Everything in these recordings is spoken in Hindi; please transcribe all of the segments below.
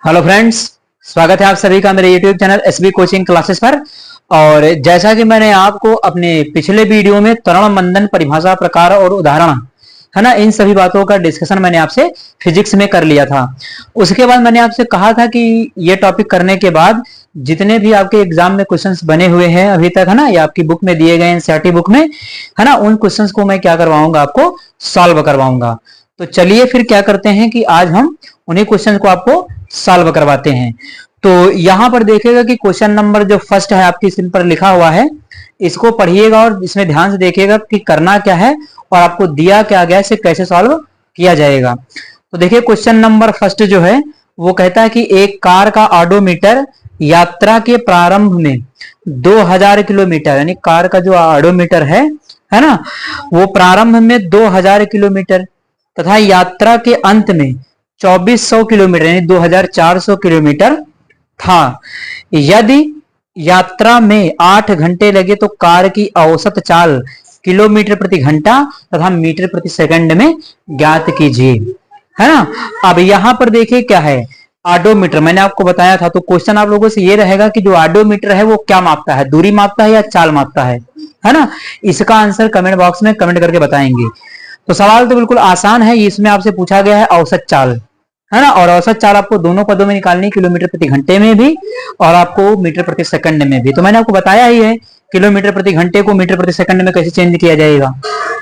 हेलो फ्रेंड्स, स्वागत है आप सभी का मेरे YouTube channel SB coaching classes पर। और जैसा कि मैंने आपको अपने पिछले वीडियो में त्वरण मंदन परिभाषा प्रकार और उदाहरण है ना, इन सभी बातों का डिस्कशन मैंने आपसे फिजिक्स में कर लिया था। उसके बाद मैंने आपसे कहा था कि ये टॉपिक करने के बाद जितने भी आपके एग्जाम में क्वेश्चंस बने हुए हैं अभी तक है ना, ये आपकी बुक में दिए गए एनसीईआरटी बुक में है ना, उन क्वेश्चंस को मैं क्या करवाऊंगा, आपको सॉल्व करवाऊंगा। तो चलिए फिर क्या करते हैं कि आज हम उन्हीं क्वेश्चन को आपको सॉल्व करवाते हैं। तो यहां पर देखिएगा कि क्वेश्चन नंबर जो फर्स्ट है आपकी स्क्रीन पर लिखा हुआ है, इसको पढ़िएगा और इसमें ध्यान से देखिएगा कि करना क्या है और आपको दिया क्या गया, इसे कैसे सॉल्व किया जाएगा। तो देखिए क्वेश्चन नंबर फर्स्ट जो है वो कहता है कि एक कार का ऑडोमीटर यात्रा के प्रारंभ में 2000 किलोमीटर, यानी कार का जो ऑडोमीटर है ना, वो प्रारंभ में 2000 किलोमीटर तथा यात्रा के अंत में 2400 किलोमीटर यानी 2400 किलोमीटर था। यदि यात्रा में 8 घंटे लगे तो कार की औसत चाल किलोमीटर प्रति घंटा तथा मीटर प्रति सेकंड में ज्ञात कीजिए, है ना। अब यहां पर देखिए क्या है, ऑडोमीटर मैंने आपको बताया था। तो क्वेश्चन आप लोगों से ये रहेगा कि जो ऑडोमीटर है वो क्या मापता है, दूरी मापता है या चाल मापता है ना। इसका आंसर कमेंट बॉक्स में कमेंट करके बताएंगे। तो सवाल तो बिल्कुल आसान है, इसमें आपसे पूछा गया है औसत चाल, है ना। और औसत चाल आपको दोनों पदों में निकालनी, किलोमीटर प्रति घंटे में भी और आपको मीटर प्रति सेकंड में भी। तो मैंने आपको बताया ही है किलोमीटर प्रति घंटे को मीटर प्रति सेकंड में कैसे चेंज किया जाएगा,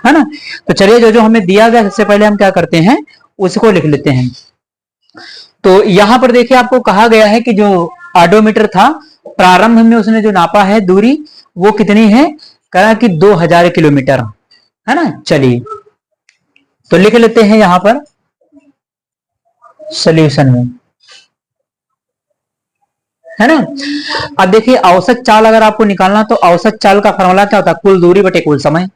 है ना। तो चलिए जो जो हमें दिया गया सबसे पहले हम क्या करते हैं उसको लिख लेते हैं। तो यहां पर देखिए आपको कहा गया है कि जो ऑडोमीटर था प्रारंभ में उसने जो नापा है दूरी वो कितनी है, कहा कि 2000 किलोमीटर, है ना। चलिए तो लिख लेते हैं यहां पर सॉल्यूशन में, है ना। अब देखिए औसत चाल अगर आपको निकालना तो औसत चाल का फॉर्मूला क्या होता है, कुल दूरी बटे कुल समय,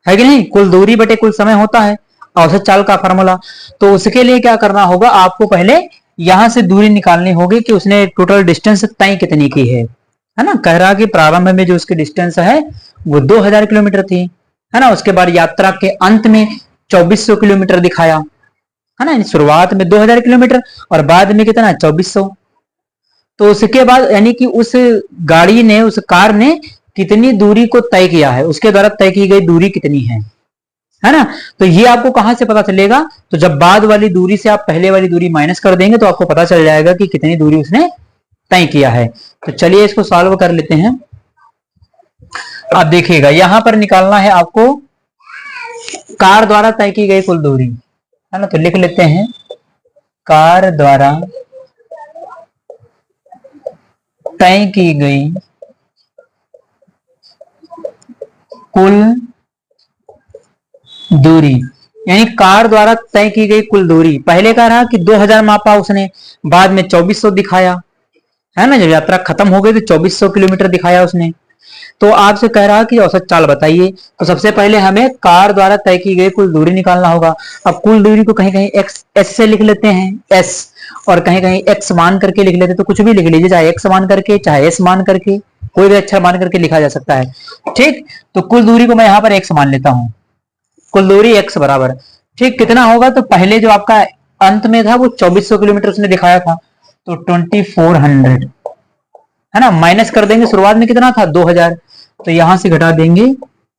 है कि नहीं। कुल दूरी बटे कुल समय होता है औसत चाल का फॉर्मूला। तो उसके लिए क्या करना होगा, आपको पहले यहां से दूरी निकालनी होगी कि उसने टोटल डिस्टेंस तय कितनी की है ना। कह रहा कि प्रारंभ में जो उसकी डिस्टेंस है वो 2000 किलोमीटर थी, है ना। उसके बाद यात्रा के अंत में 2400 किलोमीटर दिखाया, है ना। शुरुआत में 2000 किलोमीटर और बाद में कितना, 2400। तो उसके बाद यानी कि उस गाड़ी ने, उस कार ने कितनी दूरी को तय किया है, उसके द्वारा तय की गई दूरी कितनी है ना। तो ये आपको कहां से पता चलेगा, तो जब बाद वाली दूरी से आप पहले वाली दूरी माइनस कर देंगे तो आपको पता चल जाएगा कि कितनी दूरी उसने तय किया है। तो चलिए इसको सॉल्व कर लेते हैं। आप देखिएगा यहां पर निकालना है आपको कार द्वारा तय की गई कुल दूरी, है ना। तो लिख लेते हैं कार द्वारा तय की गई कुल दूरी, यानी कार द्वारा तय की गई कुल दूरी। पहले कह रहा कि 2000 मापा उसने, बाद में 2400 दिखाया, है ना। जब यात्रा खत्म हो गई तो 2400 किलोमीटर दिखाया उसने। तो आपसे कह रहा कि औसत चाल बताइए। तो सबसे पहले हमें कार द्वारा तय की गई कुल दूरी निकालना होगा। अब कुल दूरी को कहीं कहीं एक्स एस से लिख लेते हैं, एस, और कहीं कहीं एक्स मान करके लिख लेते हैं। तो कुछ भी लिख लीजिए, चाहे एक्स मान करके चाहे एस मान करके, कोई भी अच्छा मान करके लिखा जा सकता है, ठीक। तो कुल दूरी को मैं यहां पर एक्स मान लेता हूं, कुल दूरी एक्स बराबर, ठीक, कितना होगा। तो पहले जो आपका अंत में था वो 2400 किलोमीटर उसने दिखाया था, तो 2400, है ना। माइनस कर देंगे, शुरुआत में कितना था 2000, तो यहां से घटा देंगे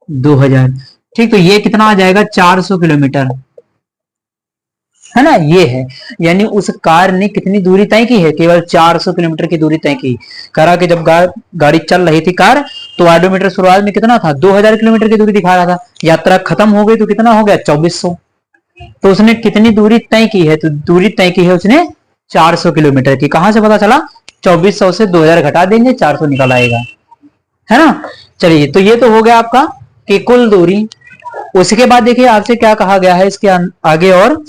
2000, ठीक। तो ये कितना आ जाएगा 400 किलोमीटर, है ना। ये है यानी उस कार ने कितनी दूरी तय की है, केवल 400 किलोमीटर की दूरी तय की। करा कि जब गाड़ी चल रही थी कार, तो ऑडोमीटर शुरुआत में कितना था 2000 किलोमीटर की दूरी दिखा रहा था, यात्रा खत्म हो गई तो कितना हो गया 2400। तो उसने कितनी दूरी तय की है, तो दूरी तय की है उसने 400 किलोमीटर की। कहां से पता चला, 2400 से 2000 घटा देंगे 400 निकल आएगा, है ना। चलिए तो ये तो हो गया आपका कि कुल दूरी। उसके बाद देखिए आपसे क्या कहा गया है इसके आगे, और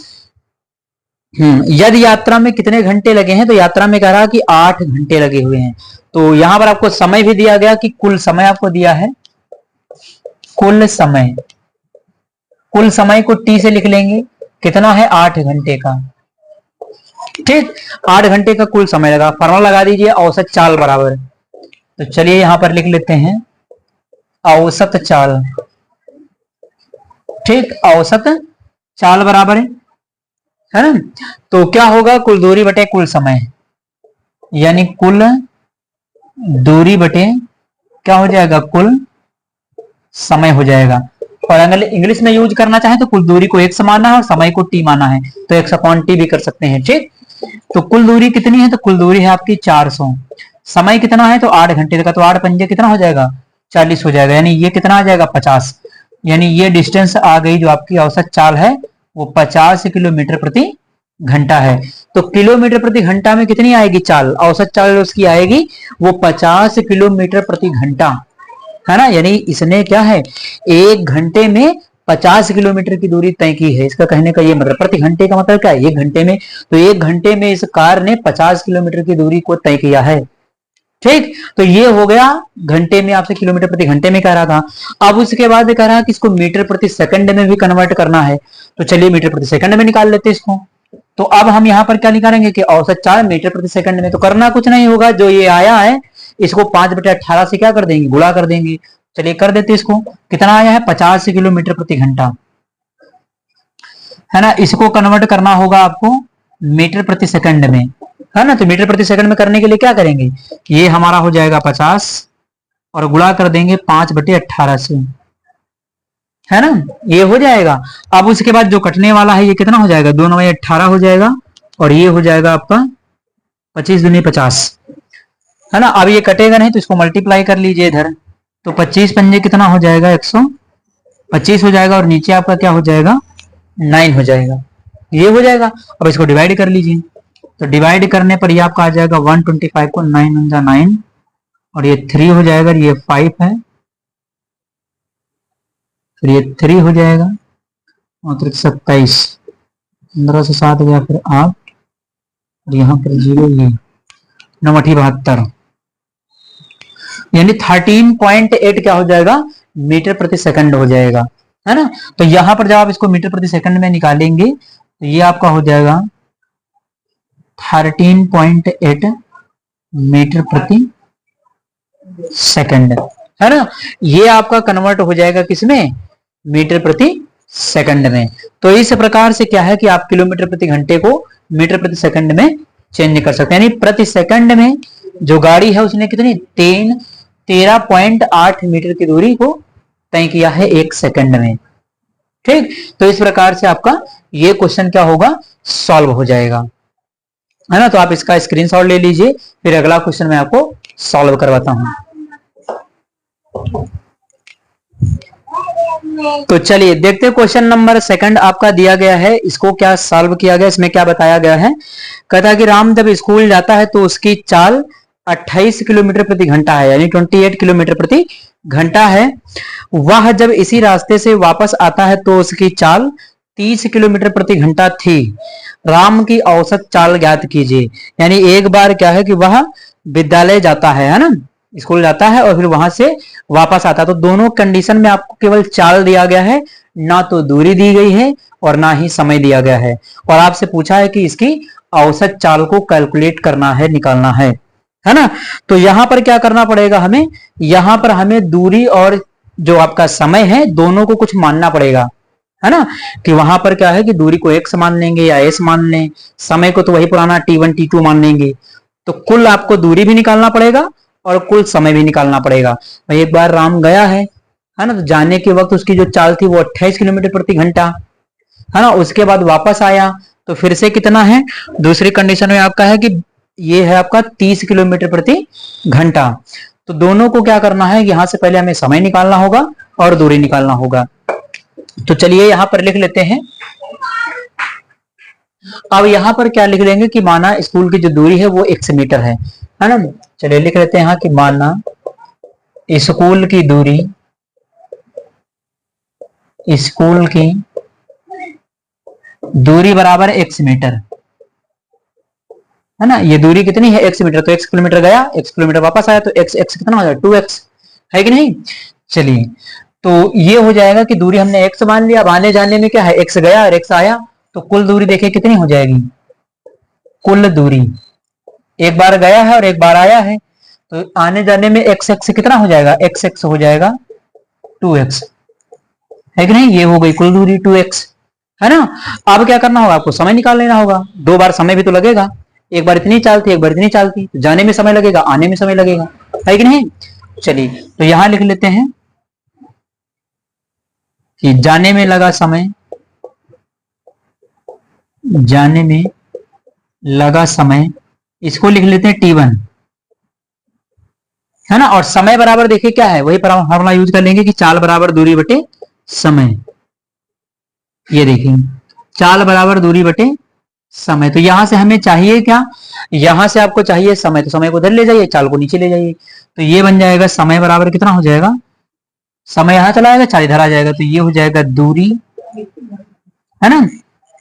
यदि यात्रा में कितने घंटे लगे हैं, तो यात्रा में कह रहा कि 8 घंटे लगे हुए हैं। तो यहां पर आपको समय भी दिया गया कि कुल समय आपको दिया है, कुल समय, कुल समय को टी से लिख लेंगे, कितना है 8 घंटे का, ठीक। 8 घंटे का कुल समय लगा, फॉर्मूला लगा दीजिए औसत चाल बराबर। तो चलिए यहां पर लिख लेते हैं औसत चाल, ठीक, औसत चाल बराबर है ना। तो क्या होगा, कुल दूरी बटे कुल समय, यानी कुल दूरी बटे क्या हो जाएगा, कुल समय हो जाएगा। और अगर इंग्लिश में यूज करना चाहे तो कुल दूरी को x माना है और समय को t माना है, तो x अपॉन टी भी कर सकते हैं। ठीक, तो कुल दूरी कितनी है, तो कुल दूरी है आपकी 400। समय कितना है, तो 8 घंटे का, तो 8 पंजे कितना हो जाएगा, 40 हो जाएगा। यानी ये कितना आ जाएगा, 50। यानी ये डिस्टेंस आ गई, जो आपकी औसत चाल है वो 50 किलोमीटर प्रति घंटा है। तो किलोमीटर प्रति घंटा में कितनी आएगी चाल, औसत चाल उसकी आएगी वो 50 किलोमीटर प्रति घंटा, है ना। यानी इसने क्या है, 1 घंटे में 50 किलोमीटर की दूरी तय की है। इसका कहने का ये मतलब, प्रति घंटे का मतलब क्या है, 1 घंटे में। तो 1 घंटे में इस कार ने 50 किलोमीटर की दूरी को तय किया है। ठीक, तो ये हो गया घंटे में, आपसे किलोमीटर प्रति घंटे में कह रहा था। अब उसके बाद कह रहा है कि इसको मीटर प्रति सेकंड में भी कन्वर्ट करना है। तो चलिए मीटर प्रति सेकंड में निकाल लेते हैं इसको। तो अब हम यहाँ पर क्या निकालेंगे कि औसत चाल मीटर प्रति सेकंड में। तो करना कुछ नहीं होगा, जो ये आया है इसको 5/18 से क्या कर देंगे, गुणा कर देंगे। चलिए कर देते इसको, कितना आया है, 50 किलोमीटर प्रति घंटा, है ना। इसको कन्वर्ट करना होगा आपको मीटर प्रति सेकंड में, है ना। तो मीटर प्रति सेकंड में करने के लिए क्या करेंगे, ये हमारा हो जाएगा 50 और गुणा कर देंगे 5/18 से, है ना, ये हो जाएगा। अब उसके बाद जो कटने वाला है ये कितना हो जाएगा, 2 9 18 हो जाएगा, और ये हो जाएगा आपका 25 दूनी 50, है ना। अब ये कटेगा नहीं तो इसको मल्टीप्लाई कर लीजिए इधर, तो 25 पंजे कितना हो जाएगा, 125 हो जाएगा, और नीचे आपका क्या हो जाएगा, 9 हो जाएगा, ये हो जाएगा। अब इसको डिवाइड कर लीजिए, तो डिवाइड करने पर ये आपका आ जाएगा 125 को 9 और ये 3 हो जाएगा, ये 5 है, फिर ये 3 हो जाएगा, और 27, 15 से 7 गया, फिर 8, और यहाँ पर 0, ये 9×8 = 72, यानी 13.8 क्या हो जाएगा, मीटर प्रति सेकंड हो जाएगा, है ना। तो यहां पर जब आप इसको मीटर प्रति सेकंड में निकालेंगे तो ये आपका हो जाएगा 13.8 मीटर प्रति सेकंड, है ना। ये आपका कन्वर्ट हो जाएगा किसमें, मीटर प्रति सेकंड में। तो इस प्रकार से क्या है कि आप किलोमीटर प्रति घंटे को मीटर प्रति सेकंड में चेंज कर सकते हैं। यानी प्रति सेकंड में जो गाड़ी है उसने कितनी 13.8 मीटर की दूरी को तय किया है 1 सेकंड में। ठीक, तो इस प्रकार से आपका ये क्वेश्चन क्या होगा, सॉल्व हो जाएगा, है ना। तो आप इसका स्क्रीनशॉट ले लीजिए, फिर अगला क्वेश्चन मैं आपको सॉल्व करवाता हूं। तो चलिए देखते हैं, क्वेश्चन नंबर 2 आपका दिया गया है, इसको क्या सॉल्व किया गया, इसमें क्या बताया गया है। कहता है कि राम जब स्कूल जाता है तो उसकी चाल 28 किलोमीटर प्रति घंटा है, यानी 28 किलोमीटर प्रति घंटा है। वह जब इसी रास्ते से वापस आता है तो उसकी चाल 30 किलोमीटर प्रति घंटा थी। राम की औसत चाल ज्ञात कीजिए। यानी एक बार क्या है कि वह विद्यालय जाता है ना, स्कूल जाता है और फिर वहां से वापस आता है। तो दोनों कंडीशन में आपको केवल चाल दिया गया है, ना तो दूरी दी गई है और ना ही समय दिया गया है, और आपसे पूछा है कि इसकी औसत चाल को कैलकुलेट करना है, निकालना है ना। तो यहां पर क्या करना पड़ेगा हमें, यहां पर हमें दूरी और जो आपका समय है दोनों को कुछ मानना पड़ेगा, है ना। कि वहां पर क्या है कि दूरी को x मान लेंगे या s मान लें, समय को तो वही पुराना t1 t2 मान लेंगे। तो कुल आपको दूरी भी निकालना पड़ेगा और कुल समय भी निकालना पड़ेगा। भाई एक बार राम गया है ना, तो जाने के वक्त उसकी जो चाल थी वो 28 किलोमीटर प्रति घंटा, है ना। उसके बाद वापस आया तो फिर से कितना है, दूसरी कंडीशन में आपका है कि ये है आपका 30 किलोमीटर प्रति घंटा। तो दोनों को क्या करना है, यहां से पहले हमें समय निकालना होगा और दूरी निकालना होगा। तो चलिए यहां पर लिख लेते हैं। अब यहां पर क्या लिख लेंगे कि माना स्कूल की जो दूरी है वो 1 मीटर है ना। चलिए लिख लेते हैं यहां कि माना स्कूल की दूरी, स्कूल की दूरी बराबर 1 मीटर, है ना। ये दूरी कितनी है, 1 मीटर, तो 1 किलोमीटर गया, 1 किलोमीटर वापस आया, तो x x कितना हो जाएगा 2x, है कि नहीं। चलिए तो ये हो जाएगा कि दूरी हमने x मान लिया। अब आने जाने में क्या है, x गया और x आया, तो कुल दूरी देखिए कितनी हो जाएगी, कुल दूरी एक बार गया है और एक बार आया है, तो आने जाने में x x कितना हो जाएगा, x x हो जाएगा 2x, है कि नहीं। ये हो गई कुल दूरी 2x, है ना। अब क्या करना होगा, आपको समय निकाल लेना होगा, 2 बार समय भी तो लगेगा। एक बार इतनी चाल थी, एक बार इतनी चाल थी, तो जाने में समय लगेगा, आने में समय लगेगा, है कि नहीं। चलिए तो यहां लिख लेते हैं कि जाने में लगा समय, जाने में लगा समय, इसको लिख लेते हैं T1, है ना। और समय बराबर देखिए क्या है, वही फॉर्मूला यूज कर लेंगे कि चाल बराबर दूरी बटे समय। ये देखिए चाल बराबर दूरी बटे समय। तो यहां से हमें चाहिए क्या, यहां से आपको चाहिए समय, तो समय को उधर ले जाइए, चाल को नीचे ले जाइए, तो ये बन जाएगा समय बराबर कितना हो जाएगा, समय यहां चला आएगा, चाल इधर आ जाएगा, तो ये हो जाएगा दूरी, है ना,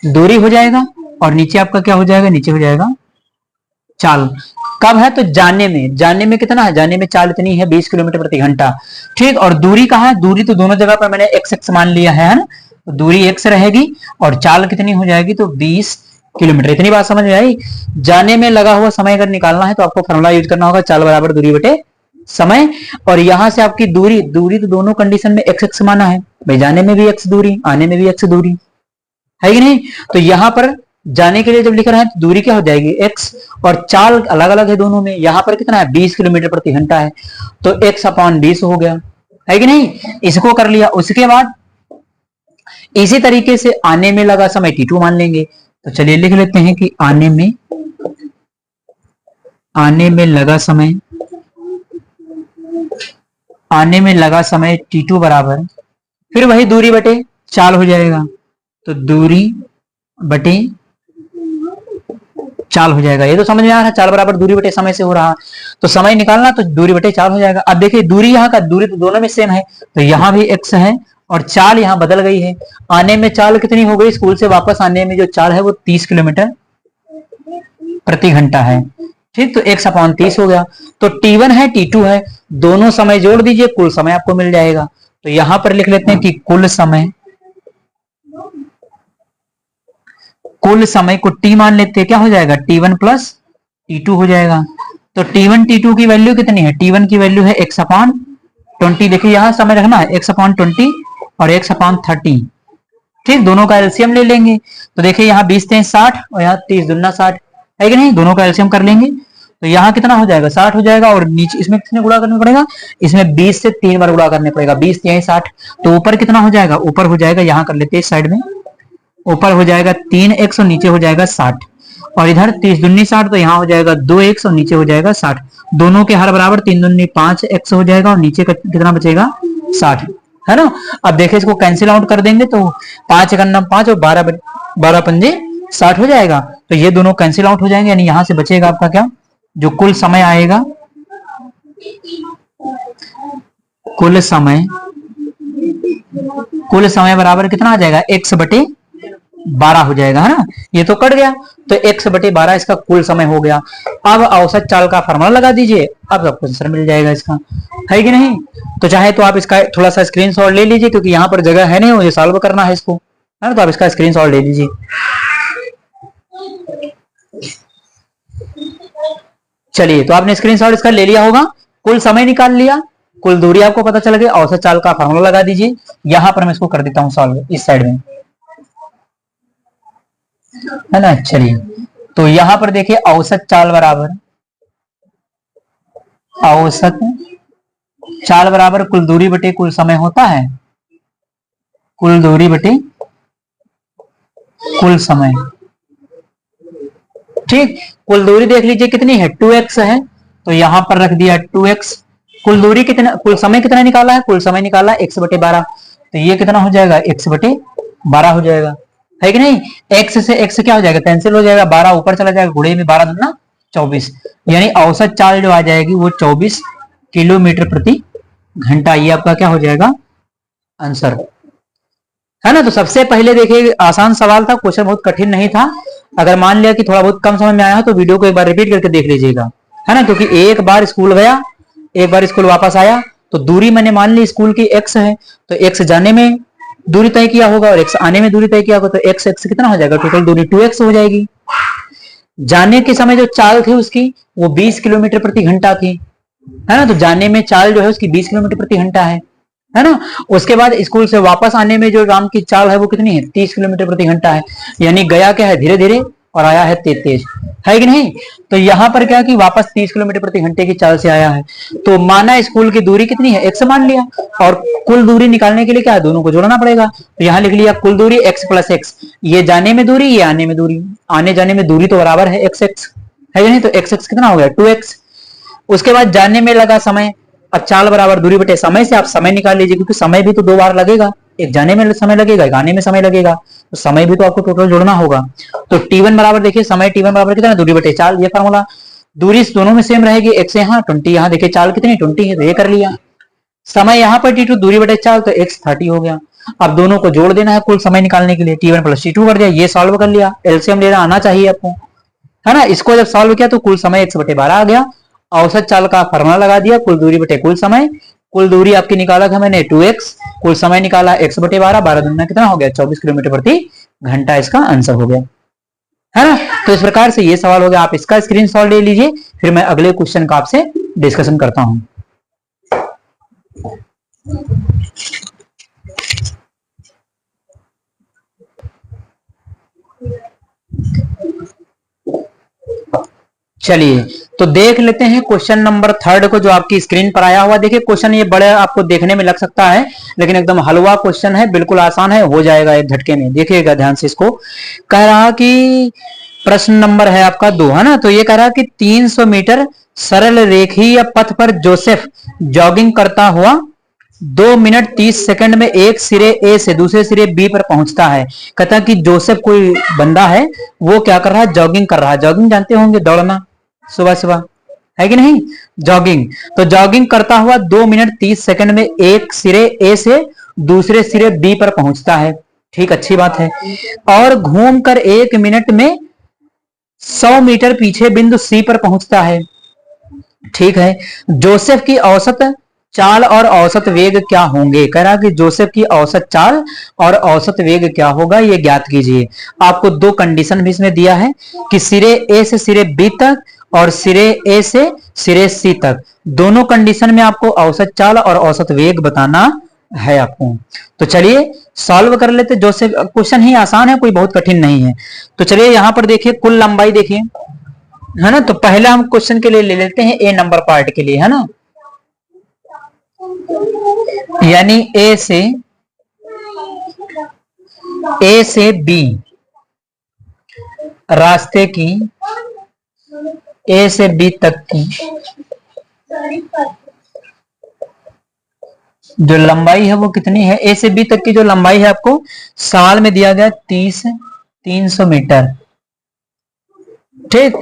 दूरी हो जाएगा। और नीचे आपका क्या हो जाएगा, नीचे हो जाएगा चाल। कब है, तो जाने में, जाने में कितना है, जाने में चाल इतनी है 20 किलोमीटर प्रति घंटा। ठीक, और दूरी कहाँ है, दूरी तो दोनों जगह पर मैंने x मान लिया है ना, तो दूरी x रहेगी और चाल कितनी हो जाएगी, तो 20 किलोमीटर। इतनी बात समझ में आई। जाने में लगा हुआ समय अगर निकालना है तो आपको फॉर्मूला यूज करना होगा, चाल बराबर दूरी बटे समय। और यहां से आपकी दूरी, दूरी तो दोनों कंडीशन में x माना है भाई, जाने में भी x दूरी, आने में भी x दूरी, है कि नहीं। तो यहां पर जाने के लिए जब लिख रहे हैं तो दूरी क्या हो जाएगी x, और चाल अलग अलग है दोनों में, यहां पर कितना है 20 किलोमीटर प्रति घंटा है, तो x/20 हो गया, है कि नहीं। इसको कर लिया, उसके बाद इसी तरीके से आने में लगा समय T2 मान लेंगे। तो चलिए लिख लेते हैं कि आने में लगा समय, आने में लगा समय T2 बराबर, फिर वही दूरी बटे चाल हो जाएगा, तो दूरी बटे चाल हो जाएगा। ये तो समझ में आ रहा है, चाल बराबर दूरी बटे समय से हो रहा, तो समय निकालना तो दूरी बटे चाल हो जाएगा। अब देखिए दूरी यहाँ का, दूरी तो दोनों में सेम है, तो यहाँ भी x है और चाल यहाँ बदल गई है। आने में चाल कितनी हो गई, स्कूल से वापस आने में जो चाल है वो 30 किलोमीटर प्रति घंटा है। ठीक, तो x/30 हो गया। तो T1 है T2 है, दोनों समय जोड़ दीजिए, कुल समय आपको मिल जाएगा। तो यहां पर लिख लेते हैं कि कुल समय, कुल समय को T मान लेते हैं, क्या हो जाएगा T1 प्लस T2 हो जाएगा। तो T1 T2 की वैल्यू कितनी है, T1 की वैल्यू है x/20। देखिए यहां समय रखना है x/20 और x/30। ठीक, दोनों का एलसीएम ले लेंगे, तो देखिए यहाँ 20 × 60 और यहाँ 30 दूना 60, है कि नहीं। दोनों का एलसीएम कर लेंगे तो यहाँ कितना हो जाएगा, 60 हो जाएगा। और नीचे इसमें कितने गुणा करना पड़ेगा, इसमें 20 से 3 बार गुणा करने पड़ेगा, 20 × 60। तो ऊपर कितना हो जाएगा, ऊपर हो जाएगा, यहाँ कर लेते हैं इस साइड में, ऊपर हो जाएगा 3x और नीचे हो जाएगा 60, और इधर 30 दूनी 60, तो यहाँ हो जाएगा 2x और नीचे हो जाएगा 60। दोनों के हर बराबर, 3 दूनी 5x हो जाएगा और नीचे का कितना बचेगा 60, है ना। अब देखिए इसको कैंसिल आउट कर देंगे तो 5 × 9 5 और 12 पंजे 60 हो जाएगा। तो ये दोनों कैंसिल आउट हो जाएंगे, यानी यहां से बचेगा आपका क्या, जो कुल समय आएगा, कुल समय बराबर कितना आ जाएगा, x/12 हो जाएगा, है ना। ये तो कट गया, तो x/12 इसका कुल समय हो गया। अब औसत चाल का फार्मूला लगा दीजिए, अब आपको आंसर मिल जाएगा इसका, है कि नहीं। तो चाहे तो आप इसका थोड़ा सा स्क्रीनशॉट ले लीजिए, क्योंकि यहाँ पर जगह है नहीं, मुझे सॉल्व करना है इसको, है ना। तो आप इसका स्क्रीनशॉट ले लीजिए। चलिए, तो आपने स्क्रीनशॉट इसका ले लिया होगा, कुल समय निकाल लिया, कुल दूरी आपको पता चल गया, औसत चाल का फार्मूला लगा दीजिए। यहां पर मैं इसको कर देता हूं सॉल्व, इस साइड में, है ना। चलिए, तो यहां पर देखिए औसत चाल बराबर, औसत चाल बराबर कुल दूरी बटे कुल समय होता है, कुल दूरी बटे कुल समय। ठीक, कुल दूरी देख लीजिए कितनी है, 2x है, तो यहां पर रख दिया 2x। कुल दूरी कितना, कुल समय कितना निकाला है, कुल समय निकाला x/12, तो ये कितना हो जाएगा, x/12 हो जाएगा, है कि नहीं। x से x क्या हो जाएगा, कैंसिल हो जाएगा, 12 ऊपर चला जाएगा, गुणे में 12 दूना 24, यानी औसत चाल जो आ जाएगी वो 24 किलोमीटर प्रति घंटा। ये आपका क्या हो जाएगा, आंसर, है ना। तो सबसे पहले देखिए आसान सवाल था, क्वेश्चन बहुत कठिन नहीं था। अगर मान लिया कि थोड़ा बहुत कम समझ में आया तो वीडियो को एक बार रिपीट करके देख लीजिएगा, है ना। क्योंकि एक बार स्कूल गया, एक बार स्कूल वापस आया, तो दूरी मैंने मान ली स्कूल की x है, तो x जाने में दूरी तय किया होगा और x आने में दूरी तय किया होगा, तो x कितना हो जाएगा, टोटल दूरी 2x हो जाएगी। जाने के समय जो चाल थी उसकी वो 20 किलोमीटर प्रति घंटा थी, है ना। तो जाने में चाल जो है उसकी 20 किलोमीटर प्रति घंटा है ना। उसके बाद स्कूल से वापस आने में जो राम की चाल है वो कितनी है, 30 किलोमीटर प्रति घंटा है। यानी गया क्या है, धीरे धीरे और आया है 33, है कि नहीं। तो यहाँ पर क्या कि वापस 30 किलोमीटर प्रति घंटे की चाल से आया है। तो माना स्कूल की दूरी कितनी है, x मान लिया, और कुल दूरी निकालने के लिए क्या है, दोनों को जोड़ना पड़ेगा। तो यहाँ लिख लिया कुल दूरी x प्लस एक्स, ये जाने में दूरी, ये आने में दूरी, आने जाने में दूरी तो बराबर है x x, है कि नहीं। तो x x कितना हो गया 2x। उसके बाद जाने में लगा समय, अब चाल बराबर दूरी बटे समय से आप समय निकाल लीजिए, क्योंकि समय भी तो 2 बार लगेगा, एक जाने में समय लगेगा, एक आने में समय लगेगा, तो समय भी तो आपको टोटल जोड़ना होगा। तो t1 बराबर देखिए समय t1 बराबर कितना, दूरी बटे चाल, ये फार्मूला। दूरी दोनों में सेम रहेगी, x यहाँ 20, यहाँ देखिए चाल कितनी 20 है, तो ये कर लिया। समय यहाँ पर t2 दूरी बटे चाल, तो x 30 हो गया। अब दोनों को जोड़ देना है कुल समय निकालने के लिए, t1 प्लस t2 कर दिया, ये सॉल्व कर लिया, एलसीएम लेना आना चाहिए आपको, है ना। इसको जब सॉल्व किया तो कुल समय x बटे 12 आ गया। औसत चाल का फॉर्मूला लगा दिया, कुल दूरी बटे कुल समय, कुल दूरी आपकी निकाला था मैंने 2x, कुल समय निकाला x बटे 12, 12 दूना कितना हो गया 24 किलोमीटर प्रति घंटा, इसका आंसर हो गया, है ना। तो इस प्रकार से ये सवाल हो गया, आप इसका स्क्रीनशॉट ले लीजिए, फिर मैं अगले क्वेश्चन का आपसे डिस्कशन करता हूं। चलिए तो देख लेते हैं क्वेश्चन नंबर 3 को, जो आपकी स्क्रीन पर आया हुआ। देखिए क्वेश्चन ये बड़े आपको देखने में लग सकता है, लेकिन एकदम हलवा क्वेश्चन है, बिल्कुल आसान है, हो जाएगा एक झटके में। देखिएगा ध्यान से इसको। कह रहा कि प्रश्न नंबर है आपका 2, है ना। तो ये कह रहा कि 300 मीटर सरल रेखीय पथ पर जोसेफ जॉगिंग करता हुआ 2 मिनट 30 सेकंड में एक सिरे ए से दूसरे सिरे बी पर पहुंचता है। कहता कि जोसेफ कोई बंदा है, वो क्या कर रहा है, जॉगिंग कर रहा है। जॉगिंग जानते होंगे, दौड़ना सुबह सुबह, है कि नहीं, जॉगिंग। तो जॉगिंग करता हुआ 2 मिनट 30 सेकंड में एक सिरे ए से दूसरे सिरे बी पर पहुंचता है, ठीक, अच्छी बात है। और घूमकर 1 मिनट में 100 मीटर पीछे बिंदु सी पर पहुंचता है, ठीक है। जोसेफ की औसत चाल और औसत वेग क्या होंगे। कह रहा कि जोसेफ की औसत चाल और औसत वेग क्या होगा, ये ज्ञात कीजिए। आपको 2 कंडीशन भी इसमें दिया है कि सिरे ए से सिरे बी तक और सिरे ए से सिरे सी तक, दोनों कंडीशन में आपको औसत चाल और औसत वेग बताना है आपको। तो चलिए सॉल्व कर लेते। जोसेफ क्वेश्चन ही आसान है, कोई बहुत कठिन नहीं है। तो चलिए यहां पर देखिए कुल लंबाई देखिए, है ना। तो पहले हम क्वेश्चन के लिए ले लेते हैं ए नंबर पार्ट के लिए, है ना। यानी ए से बी रास्ते की, ए से बी तक की जो लंबाई है वो कितनी है। ए से बी तक की जो लंबाई है आपको सवाल में दिया गया 300 मीटर, ठीक।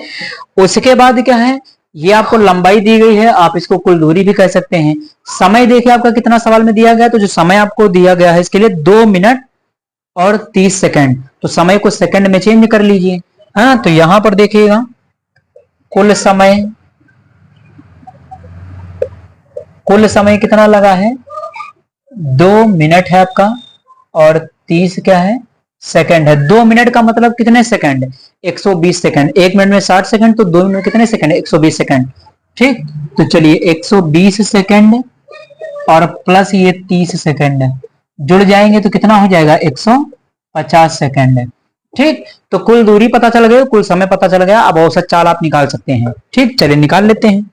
उसके बाद क्या है, ये आपको लंबाई दी गई है, आप इसको कुल दूरी भी कह सकते हैं। समय देखिए आपका कितना सवाल में दिया गया, तो जो समय आपको दिया गया है इसके लिए 2 मिनट और 30 सेकंड, तो समय को सेकंड में चेंज कर लीजिए, है ना। तो यहां पर देखिएगा कुल समय कितना लगा है, 2 मिनट है आपका और 30 क्या है सेकंड है। 2 मिनट का मतलब कितने सेकंड, 120 सेकंड। 1 मिनट में 60 सेकंड, तो 2 मिनट कितने सेकंड, 120 सेकंड, ठीक। तो चलिए 120 सेकंड और प्लस ये 30 सेकंड जुड़ जाएंगे तो कितना हो जाएगा 150 सेकंड, ठीक। तो कुल दूरी पता चल गई, कुल समय पता चल गया। अब औसत चाल आप निकाल सकते हैं, ठीक। चलिए निकाल लेते हैं।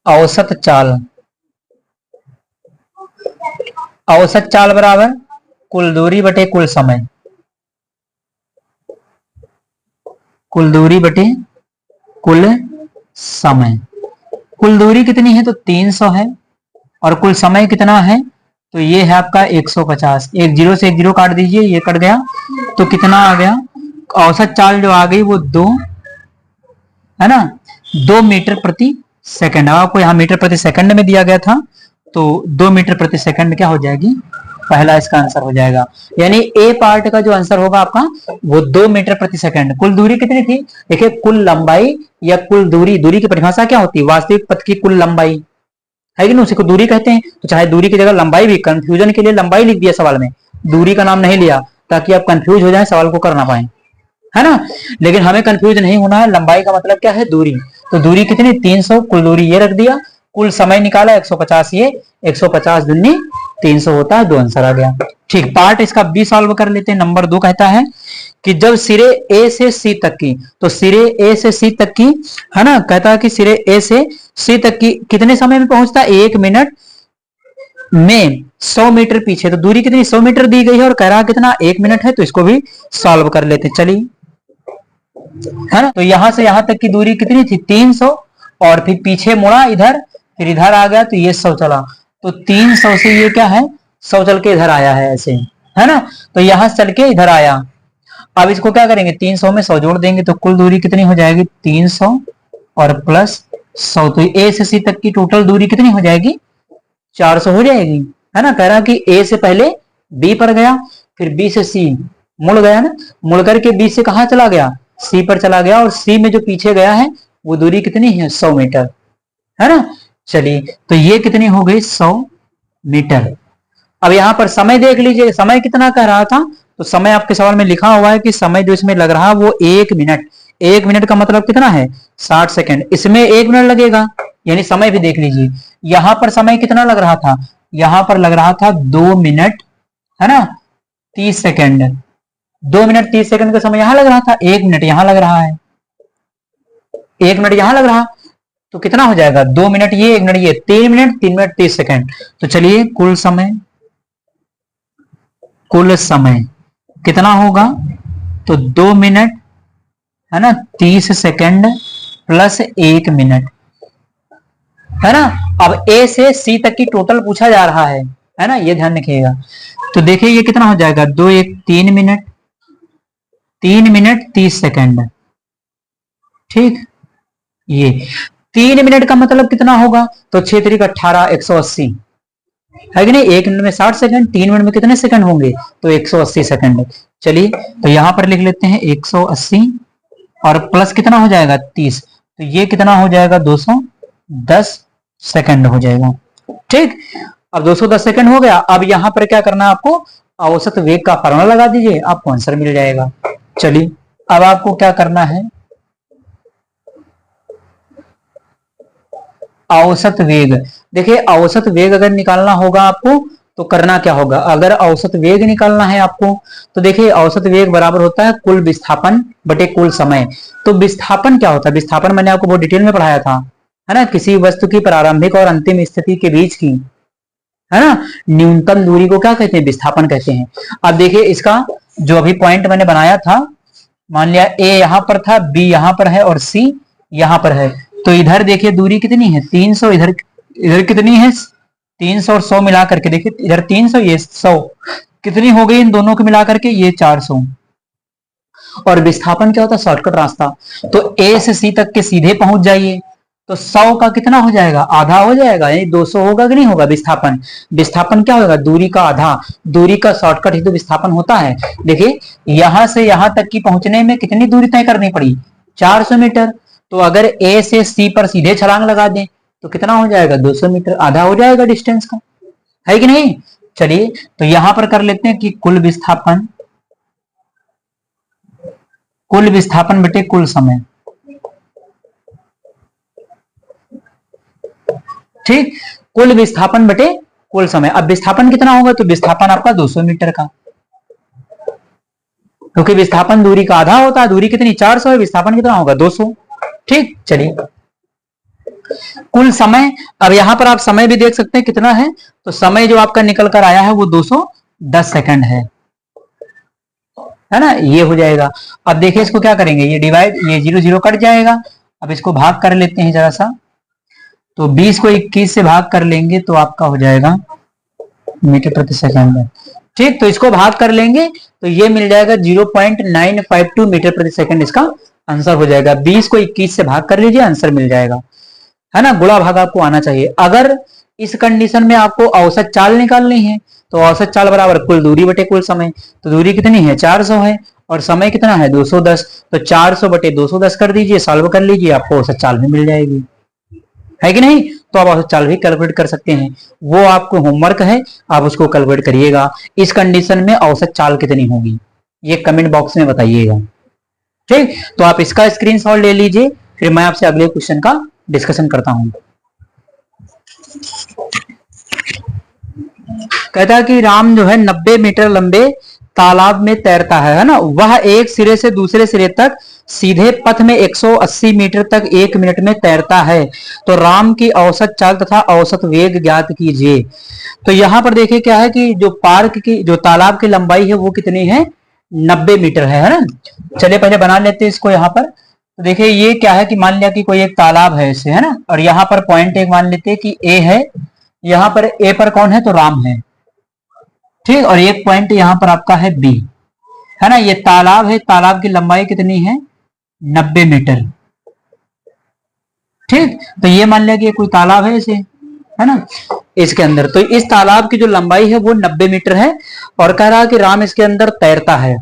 औसत चाल बराबर कुल दूरी बटे कुल समय, कुल दूरी बटे कुल समय। कुल दूरी कितनी है, तो 300 है, और कुल समय कितना है, तो ये है आपका 150। एक जीरो से एक जीरो काट दीजिए, ये कट गया, तो कितना आ गया, औसत चाल जो आ गई वो 2, है ना, 2 मीटर प्रति सेकंड। आपको यहाँ मीटर प्रति सेकंड में दिया गया था, तो 2 मीटर प्रति सेकंड क्या हो जाएगी, पहला इसका आंसर हो जाएगा। यानी ए पार्ट का जो आंसर होगा आपका वो 2 मीटर प्रति सेकंड। कुल दूरी कितनी थी, देखिए कुल लंबाई या कुल दूरी, दूरी की परिभाषा क्या होती है, वास्तविक पथ की कुल लंबाई, है कि नहीं, उसी को दूरी कहते हैं। तो चाहे दूरी की जगह लंबाई भी, कंफ्यूजन के लिए लंबाई लिख दिया सवाल में, दूरी का नाम नहीं लिया, ताकि आप कंफ्यूज हो जाए, सवाल को कर ना पाए, है ना। लेकिन हमें कंफ्यूज नहीं होना है, लंबाई का मतलब क्या है, दूरी। तो दूरी कितनी 300, कुल दूरी ये रख दिया, कुल समय निकाला 150, ये 150 दूनी 300 होता है, 2 आंसर आ गया। ठीक, पार्ट इसका बी सॉल्व कर लेते हैं। नंबर 2 कहता है कि जब सिरे ए से सी तक की, तो सिरे ए से सी तक की, है ना, कहता है कि सिरे ए से सी तक की कितने समय में पहुंचता है? 1 मिनट में 100 मीटर पीछे। तो दूरी कितनी? 100 मीटर दी गई है और कह रहा कितना? 1 मिनट है। तो इसको भी सॉल्व कर लेते, चलिए, है ना। तो यहां से यहां तक की दूरी कितनी थी? 300, और फिर पीछे मुड़ा इधर, फिर इधर आ गया, तो ये 100 चला। तो 300 से ये क्या है? 100 चल के इधर आया है, ऐसे, है ना। तो यहां से चल के इधर आया। अब इसको क्या करेंगे? 300 में 100 जोड़ देंगे, तो कुल दूरी कितनी हो जाएगी? 300 और प्लस 100। तो ए से सी तक की टोटल दूरी कितनी हो जाएगी? 400 हो जाएगी, है ना। कह रहा कि ए से पहले बी पर गया, फिर बी से सी मुड़ गया ना, मुड़ करके बी से कहां चला गया? सी पर चला गया, और सी में जो पीछे गया है वो दूरी कितनी है? 100 मीटर, है ना। चलिए, तो ये कितनी हो गई? 100 मीटर। अब यहां पर समय देख लीजिए, समय कितना कह रहा था? तो समय आपके सवाल में लिखा हुआ है कि समय जो इसमें लग रहा है वो 1 मिनट। 1 मिनट का मतलब कितना है? 60 सेकंड। इसमें 1 मिनट लगेगा, यानी समय भी देख लीजिए। यहां पर समय कितना लग रहा था? यहां पर लग रहा था 2 मिनट, है ना, 30 सेकंड। 2 मिनट 30 सेकंड का समय यहां लग रहा था, 1 मिनट यहां लग रहा है, 1 मिनट यहां लग रहा। तो कितना हो जाएगा? 2 मिनट ये, 1 मिनट ये, 3 मिनट, 3 मिनट 30 सेकंड। तो चलिए, कुल समय कितना होगा? तो 2 मिनट, है ना, 30 सेकंड प्लस 1 मिनट, है ना। अब ए से सी तक की टोटल पूछा जा रहा है ना, ये ध्यान रखिएगा। तो देखिए ये कितना हो जाएगा? 2 1 3 मिनट, 3 मिनट 30 सेकंड। ठीक, ये 3 मिनट का मतलब कितना होगा? तो 6 3 18, 180, है कि नहीं। 1 मिनट में 60 सेकंड, 3 मिनट में कितने सेकंड होंगे? तो 180 सेकंड। चलिए, तो यहां पर लिख लेते हैं 180, और प्लस कितना हो जाएगा? 30। तो ये कितना हो जाएगा? 210 सेकंड हो जाएगा। ठीक, अब 210 सेकंड हो गया। अब यहां पर क्या करना है आपको? औसत वेग का फार्मूला लगा दीजिए, आपको आंसर मिल जाएगा। चलिए, अब आपको क्या करना है? औसत वेग। देखिए, औसत वेग अगर निकालना होगा आपको तो करना क्या होगा? अगर औसत वेग निकालना है आपको, तो देखिए औसत वेग बराबर होता है कुल विस्थापन बटे कुल समय। तो विस्थापन क्या होता है? विस्थापन मैंने आपको बहुत डिटेल में पढ़ाया था, है ना। किसी वस्तु की प्रारंभिक और अंतिम स्थिति के बीच की, है ना, न्यूनतम दूरी को क्या कहते हैं? विस्थापन कहते हैं। अब देखिए इसका जो अभी पॉइंट मैंने बनाया था, मान लिया ए यहां पर था, बी यहां पर है और सी यहां पर है। तो इधर देखिए दूरी कितनी है? 300। इधर इधर कितनी है? 300 और 100 मिला करके देखिए, इधर 300, ये 100, कितनी हो गई इन दोनों को मिला करके? ये 400। और विस्थापन क्या होता है? शॉर्टकट रास्ता। तो ए से सी तक के सीधे पहुंच जाइए, तो 100 का कितना हो जाएगा? आधा हो जाएगा, यानी 200 होगा कि नहीं होगा? विस्थापन, विस्थापन क्या होगा? दूरी का आधा। दूरी का शॉर्टकट ही तो विस्थापन होता है। देखिए, यहां से यहां तक की पहुंचने में कितनी दूरी तय करनी पड़ी? 400 मीटर। तो अगर ए से सी पर सीधे छलांग लगा दें तो कितना हो जाएगा? 200 मीटर, आधा हो जाएगा डिस्टेंस का, है कि नहीं। चलिए, तो यहां पर कर लेते हैं कि कुल विस्थापन बटे कुल समय। ठीक, कुल विस्थापन बटे कुल समय। अब विस्थापन कितना होगा? तो विस्थापन आपका 200 मीटर का, क्योंकि विस्थापन दूरी का आधा होता है। दूरी कितनी? 400 है, विस्थापन कितना होगा? 200। ठीक, चलिए, कुल समय। अब यहां पर आप समय भी देख सकते हैं कितना है। तो समय जो आपका निकल कर आया है वो 210 सेकंड है ना, ये हो जाएगा। अब देखिए इसको क्या करेंगे? ये डिवाइड, ये 0 0 कट जाएगा। अब इसको भाग कर लेते हैं जरा सा। तो 20 को 21 से भाग कर लेंगे तो आपका हो जाएगा मीटर प्रति सेकंड। ठीक, तो इसको भाग कर लेंगे तो ये मिल जाएगा 0.952 मीटर प्रति सेकंड, इसका आंसर हो जाएगा। 20 को 21 से भाग कर लीजिए, आंसर मिल जाएगा, है ना। गुणा भाग आपको आना चाहिए। अगर इस कंडीशन में आपको औसत चाल निकालनी है तो औसत चाल बराबर कुल दूरी बटे कुल समय। तो दूरी कितनी है? 400 है, और समय कितना है? 210। तो 400 बटे 210 कर दीजिए, सॉल्व कर लीजिए, आपको औसत चाल भी मिल जाएगी, है कि नहीं। तो आप औसत चाल भी कैलकुलेट कर सकते हैं, वो आपको होमवर्क है, आप उसको कैलकुलेट करिएगा। इस कंडीशन में औसत चाल कितनी होगी ये कमेंट बॉक्स में बताइएगा। ठीक, तो आप इसका स्क्रीनशॉट ले लीजिए, फिर मैं आपसे अगले क्वेश्चन का डिस्कशन करता हूं। कहता है कि राम जो है 90 मीटर लंबे तालाब में तैरता है ना। वह एक सिरे से दूसरे सिरे तक सीधे पथ में 180 मीटर तक 1 मिनट में तैरता है। तो राम की औसत चाल तथा औसत वेग ज्ञात कीजिए। तो यहाँ पर देखिए क्या है कि जो पार्क की जो तालाब की लंबाई है वो कितनी है, 90 मीटर है ना। चलिए पहले बना लेते हैं इसको यहाँ पर। तो देखिए ये क्या है कि मान लिया कि कोई एक तालाब है ऐसे, है ना, और यहाँ पर पॉइंट एक मान लेते हैं कि ए है। यहाँ पर ए पर कौन है, तो राम है, ठीक। और एक पॉइंट यहाँ पर आपका है बी, है ना। ये तालाब है, तालाब की लंबाई कितनी है, 90 मीटर, ठीक। तो ये मान लिया कि कोई तालाब है इसे, है ना, इसके अंदर। तो इस तालाब की जो लंबाई है वो 90 मीटर है और कह रहा है कि राम इसके अंदर तैरता है।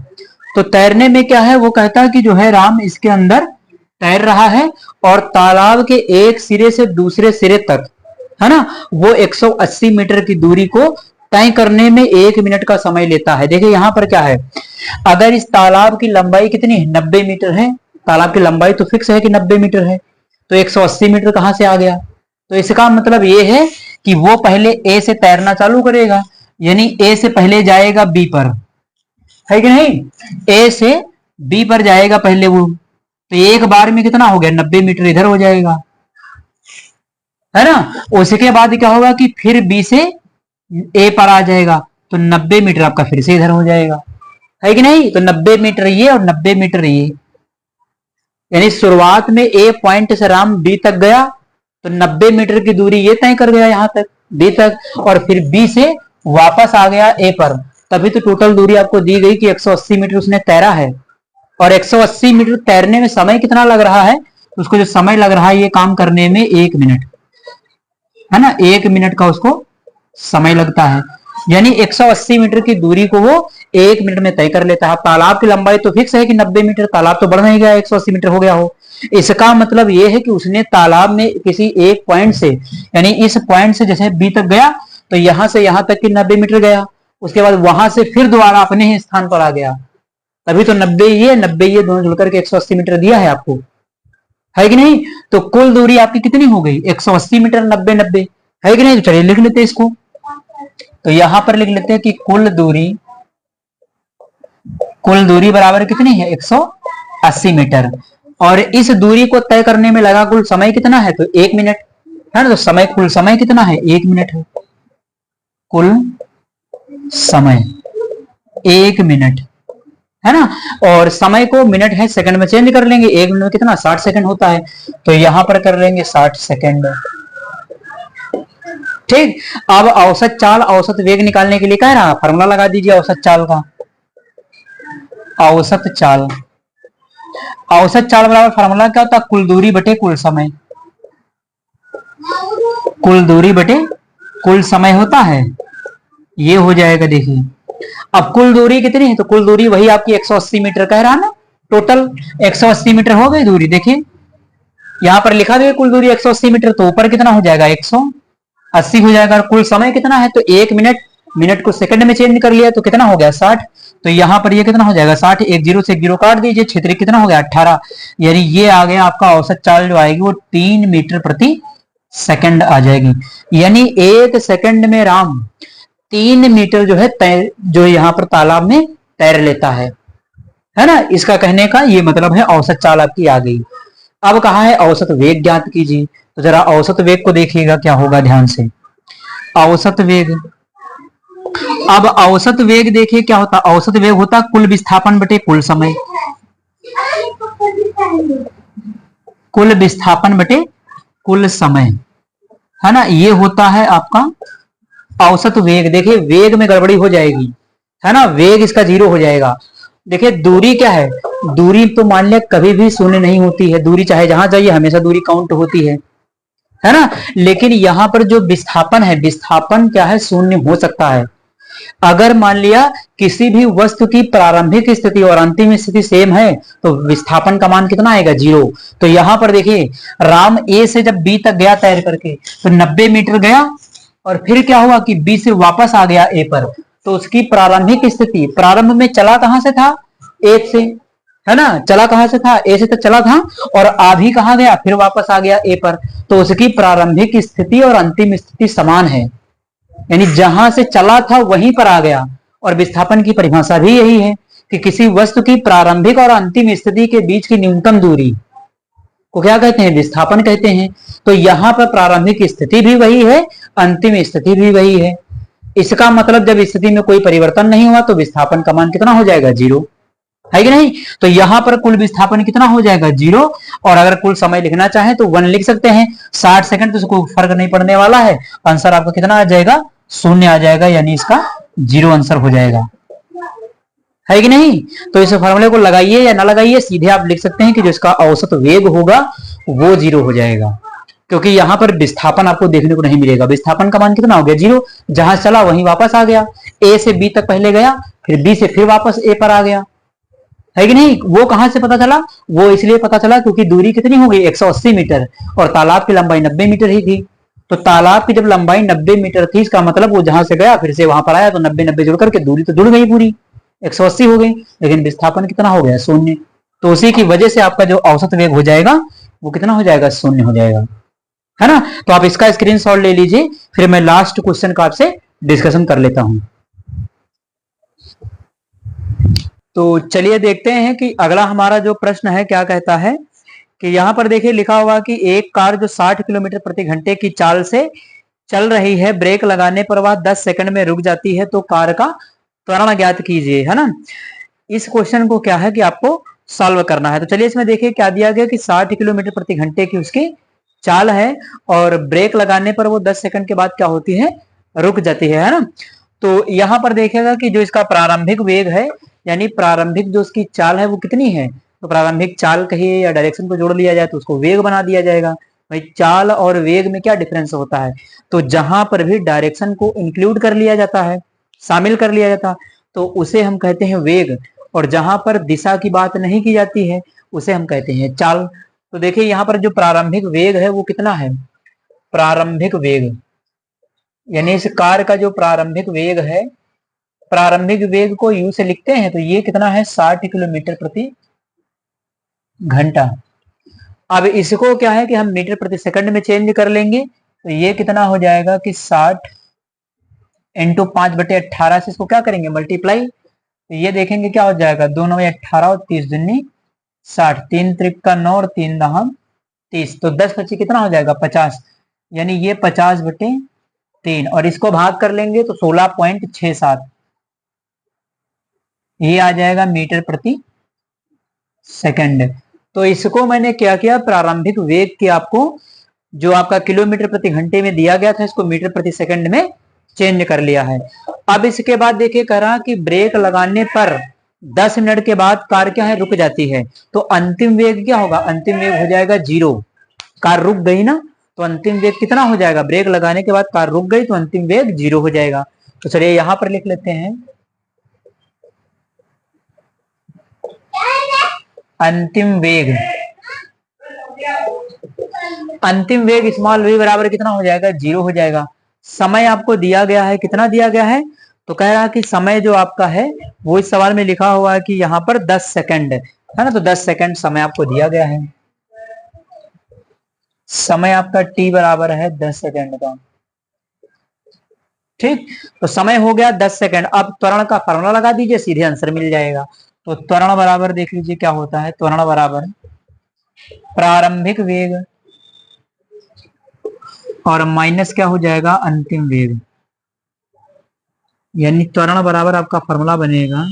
तो तैरने में क्या है, वो कहता है कि जो है राम इसके अंदर तैर रहा है और तालाब के एक सिरे से दूसरे सिरे तक, है ना, वो 180 मीटर की दूरी को तय करने में 1 मिनट का समय लेता है। देखिए यहाँ पर क्या है, अगर इस तालाब की लंबाई कितनी है, 90 मीटर है, तालाब की लंबाई तो फिक्स है कि 90 मीटर है, तो 180 मीटर कहां से आ गया। तो इसका मतलब ये है कि वो पहले ए से तैरना चालू करेगा, यानी ए से पहले जाएगा बी पर, है कि नहीं, ए से बी पर जाएगा पहले वो। तो एक बार में कितना हो गया, 90 मीटर इधर हो जाएगा, है ना। उसके बाद क्या होगा कि फिर बी से ए पर आ जाएगा, तो 90 मीटर आपका फिर से इधर हो जाएगा, है कि नहीं। तो 90 मीटर ये और 90 मीटर ये, यानी शुरुआत में ए पॉइंट से राम बी तक गया तो 90 मीटर की दूरी ये तय कर गया यहां तक बी तक, और फिर बी से वापस आ गया ए पर। तभी तो टोटल दूरी आपको दी गई कि 180 मीटर उसने तैरा है। और 180 मीटर तैरने में समय कितना लग रहा है, उसको जो समय लग रहा है ये काम करने में 1 मिनट, है ना, 1 मिनट का उसको समय लगता है। यानी 180 मीटर की दूरी को वो 1 मिनट में तय कर लेता है। तालाब की लंबाई तो फिक्स है कि 90 मीटर, तालाब तो बढ़ नहीं गया 180 मीटर हो गया हो। इसका मतलब ये है कि उसने तालाब में किसी एक पॉइंट से, यानी इस पॉइंट से जैसे बी तक गया तो यहां से यहां तक की 90 मीटर गया, उसके बाद वहां से फिर दोबारा अपने ही स्थान पर आ गया, तभी तो 90 ये दोनों जुड़कर के 180 मीटर दिया है आपको, है कि नहीं। तो कुल दूरी आपकी कितनी हो गई, 180 मीटर, 90 है कि नहीं। तो चलिए लिख लेते हैं इसको। तो यहां पर लिख लेते हैं कि कुल दूरी बराबर कितनी है, 180 मीटर। और इस दूरी को तय करने में लगा कुल समय कितना है, तो 1 मिनट, है ना। तो कुल समय कितना है, 1 मिनट है, कुल समय 1 मिनट, है ना। और समय को मिनट है सेकंड में चेंज कर लेंगे, 1 मिनट में कितना 60 सेकंड होता है, तो यहां पर कर लेंगे 60 सेकंड, ठीक। अब औसत चाल औसत वेग निकालने के लिए कह रहा, फॉर्मूला लगा दीजिए औसत चाल का। औसत चाल बराबर फॉर्मूला क्या होता है, कुल दूरी बटे कुल समय, कुल दूरी बटे कुल समय होता है, ये हो जाएगा। देखिए अब कुल दूरी कितनी है, तो कुल दूरी वही आपकी 180 मीटर कह रहा ना, टोटल 180 मीटर हो गई दूरी। देखिए यहां पर लिखा गया कुल दूरी 180 मीटर, तो ऊपर कितना हो जाएगा, 180 हो जाएगा। कुल समय कितना है, तो 1 मिनट, मिनट को सेकंड में चेंज कर लिया तो कितना हो गया 60। तो यहां पर ये कितना हो जाएगा 60, एक जीरो से एक जीरो काट दीजिए, क्षेत्र कितना हो गया 18, यानी ये आ गया आपका औसत चाल जो आएगी वो 3 मीटर प्रति सेकंड आ जाएगी। यानी 1 सेकंड में राम 3 मीटर जो है जो यहाँ पर तालाब में तैर लेता है ना। इसका कहने का ये मतलब है औसत चाल आपकी आ गई। अब कहा है औसत वेग ज्ञात कीजिए, तो जरा औसत वेग को देखिएगा क्या होगा ध्यान से। औसत वेग, अब औसत वेग देखिए क्या होता, औसत वेग होता कुल विस्थापन बटे कुल समय, कुल विस्थापन बटे कुल समय, है ना, ये होता है आपका औसत वेग। देखिए वेग में गड़बड़ी हो जाएगी, है ना, वेग इसका 0 हो जाएगा। देखिए दूरी क्या है, दूरी तो मान लिया कभी भी शून्य नहीं होती है, दूरी चाहे जहां जाइए हमेशा दूरी काउंट होती है ना। लेकिन यहां पर जो विस्थापन है, विस्थापन क्या है, शून्य हो सकता है। अगर मान लिया किसी भी वस्तु की प्रारंभिक स्थिति और अंतिम स्थिति सेम है तो विस्थापन का मान कितना आएगा, 0। तो यहां पर देखिए राम ए से जब बी तक गया तैर करके तो 90 मीटर गया और फिर क्या हुआ कि बी से वापस आ गया ए पर, तो उसकी प्रारंभिक स्थिति, प्रारंभ में चला कहां से था, ए से, है ना, चला कहां से था, ए से तक चला था और आ भी कहां गया, फिर वापस आ गया ए पर, तो उसकी प्रारंभिक स्थिति और अंतिम स्थिति समान है। यानी जहां से चला था वहीं पर आ गया। और विस्थापन की परिभाषा भी यही है कि किसी वस्तु की प्रारंभिक और अंतिम स्थिति के बीच की न्यूनतम दूरी को क्या कहते हैं, विस्थापन कहते हैं। तो यहां पर प्रारंभिक स्थिति भी वही है, अंतिम स्थिति भी वही है। इसका मतलब जब स्थिति में कोई परिवर्तन नहीं हुआ तो विस्थापन का मान कितना हो जाएगा, 0, है कि नहीं। तो यहां पर कुल विस्थापन कितना हो जाएगा, 0। और अगर कुल समय लिखना चाहे तो 1 लिख सकते हैं। 60 सेकंड तो उसको फर्क नहीं पड़ने वाला है। आंसर आपका कितना आ जाएगा, 0 आ जाएगा, यानी इसका 0 आंसर हो जाएगा, है कि नहीं। तो इस फॉर्मूले को लगाइए या ना लगाइए, सीधे आप लिख सकते हैं कि जो इसका औसत वेग होगा वो 0 हो जाएगा, क्योंकि यहां पर विस्थापन आपको देखने को नहीं मिलेगा। विस्थापन का मान कितना हो गया, 0। जहां चला वहीं वापस आ गया, ए से बी तक पहले गया, फिर बी से फिर वापस ए पर आ गया, है कि नहीं। वो कहां से पता चला, वो इसलिए पता चला क्योंकि दूरी कितनी हो गई, 180 मीटर, और तालाब की लंबाई 90 मीटर ही थी। तो तालाब की जब लंबाई 90 मीटर थी, इसका मतलब वो जहां से गया फिर से वहां पर आया, तो 90-90 जुड़ करके दूरी तो जुड़ गई पूरी, 180 हो गई। लेकिन विस्थापन कितना हो गया, 0। तो उसी की वजह से आपका जो औसत वेग हो जाएगा वो कितना हो जाएगा, 0 हो जाएगा, है ना। तो आप इसका स्क्रीनशॉट ले लीजिए, फिर मैं लास्ट क्वेश्चन का आपसे डिस्कशन कर लेता हूं। तो चलिए देखते हैं कि अगला हमारा जो प्रश्न है क्या कहता है कि यहां पर देखिए लिखा हुआ कि एक कार जो 60 किलोमीटर प्रति घंटे की चाल से चल रही है, ब्रेक लगाने पर वह 10 सेकंड में रुक जाती है, तो कार का त्वरण ज्ञात कीजिए, है ना। इस क्वेश्चन को क्या है कि आपको सॉल्व करना है। तो चलिए इसमें देखिए क्या दिया गया कि 60 किलोमीटर प्रति घंटे की उसकी चाल है, और ब्रेक लगाने पर वो 10 सेकंड के बाद क्या होती है, रुक जाती है ना। तो यहां पर देखिएगा कि जो इसका प्रारंभिक वेग है, यानी प्रारंभिक जो उसकी चाल है वो कितनी है, तो प्रारंभिक चाल कहिए या डायरेक्शन को जोड़ लिया जाए तो उसको वेग बना दिया जाएगा। भाई चाल और वेग में क्या डिफरेंस होता है, तो जहां पर भी डायरेक्शन को इंक्लूड कर लिया जाता है, शामिल कर लिया जाता, तो उसे हम कहते हैं वेग, और जहां पर दिशा की बात नहीं की जाती है उसे हम कहते हैं चाल। तो देखिए यहाँ पर जो प्रारंभिक वेग है वो कितना है, प्रारंभिक वेग, यानी इस कार का जो प्रारंभिक वेग है, प्रारंभिक वेग को यू से लिखते हैं तो ये कितना है, 60 किलोमीटर प्रति घंटा। अब इसको क्या है कि हम मीटर प्रति सेकंड में चेंज कर लेंगे, तो ये कितना हो जाएगा कि 60 इंटू 5/18 से इसको क्या करेंगे, मल्टीप्लाई। तो ये देखेंगे क्या हो जाएगा, 2 9 18 और 30 दूनी 60, 3 त्रिक का 9 और 3 दहम 30, तो 10 25 कितना हो जाएगा, 50, यानी ये 50/3, और इसको भाग कर लेंगे तो 16.67, ये आ जाएगा मीटर प्रति सेकंड। तो इसको मैंने क्या किया, प्रारंभिक वेग के आपको जो आपका किलोमीटर प्रति घंटे में दिया गया था, इसको मीटर प्रति सेकंड में चेंज कर लिया है। अब इसके बाद देखिए कह रहा कि ब्रेक लगाने पर 10 मिनट के बाद कार क्या है, रुक जाती है, तो अंतिम वेग क्या होगा, अंतिम वेग हो जाएगा 0। कार रुक गई ना, तो अंतिम वेग कितना हो जाएगा, ब्रेक लगाने के बाद कार रुक गई तो अंतिम वेग 0 हो जाएगा। तो चलिए यहां पर लिख लेते हैं अंतिम वेग, अंतिम वेग स्मॉल v बराबर कितना हो जाएगा, 0 हो जाएगा। समय आपको दिया गया है, कितना दिया गया है, तो कह रहा है कि समय जो आपका है वो इस सवाल में लिखा हुआ है कि यहाँ पर 10 सेकंड है ना, तो 10 सेकंड समय आपको दिया गया है। समय आपका t बराबर है 10 सेकंड का, ठीक। तो समय हो गया 10 सेकंड। अब त्वरण का फॉर्मूला लगा दीजिए, सीधे आंसर मिल जाएगा। तो त्वरण बराबर देख लीजिए क्या होता है, त्वरण बराबर प्रारंभिक वेग और माइनस क्या हो जाएगा, अंतिम वेग, यानी त्वरण बराबर आपका फॉर्मूला बनेगा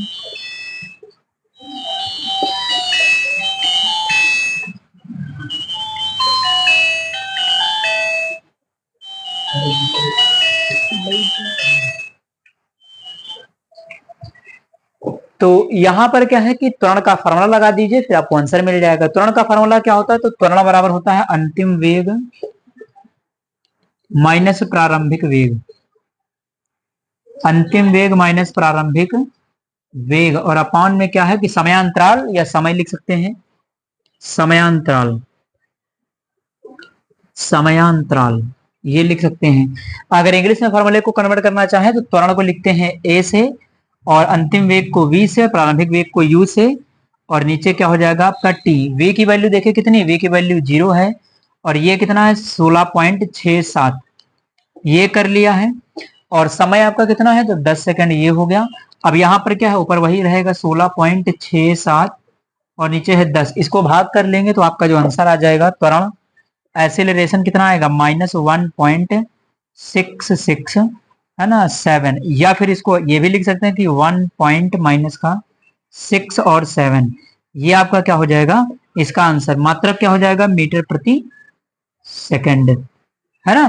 तो यहां पर क्या है कि त्वरण का फॉर्मूला लगा दीजिए, फिर आपको आंसर मिल जाएगा। त्वरण का फॉर्मूला क्या होता है, तो त्वरण बराबर होता है अंतिम वेग माइनस प्रारंभिक वेग, अंतिम वेग माइनस प्रारंभिक वेग, और अपॉन में क्या है कि समयांतराल या समय लिख सकते हैं, समयांतराल, समयांतराल ये लिख सकते हैं। अगर इंग्लिश में फॉर्मूले को कन्वर्ट करना चाहे तो त्वरण को लिखते हैं ए से, और अंतिम वेग को v से, प्रारंभिक वेग को u से, और नीचे क्या हो जाएगा आपका t। v की वैल्यू देखिए कितनी, v की वैल्यू 0 है, और ये कितना है 16.67, ये कर लिया है। और समय आपका कितना है, तो 10 सेकंड ये हो गया। अब यहाँ पर क्या है, ऊपर वही रहेगा 16.67 और नीचे है 10, इसको भाग कर लेंगे तो आपका जो आंसर आ जाएगा त्वरण एक्सेलरेशन कितना आएगा, -1.66 है ना 7, या फिर इसको ये भी लिख सकते हैं कि 1 पॉइंट माइनस का 6 और 7, ये आपका क्या हो जाएगा, इसका आंसर मात्रक क्या हो जाएगा, मीटर प्रति सेकंड, है ना।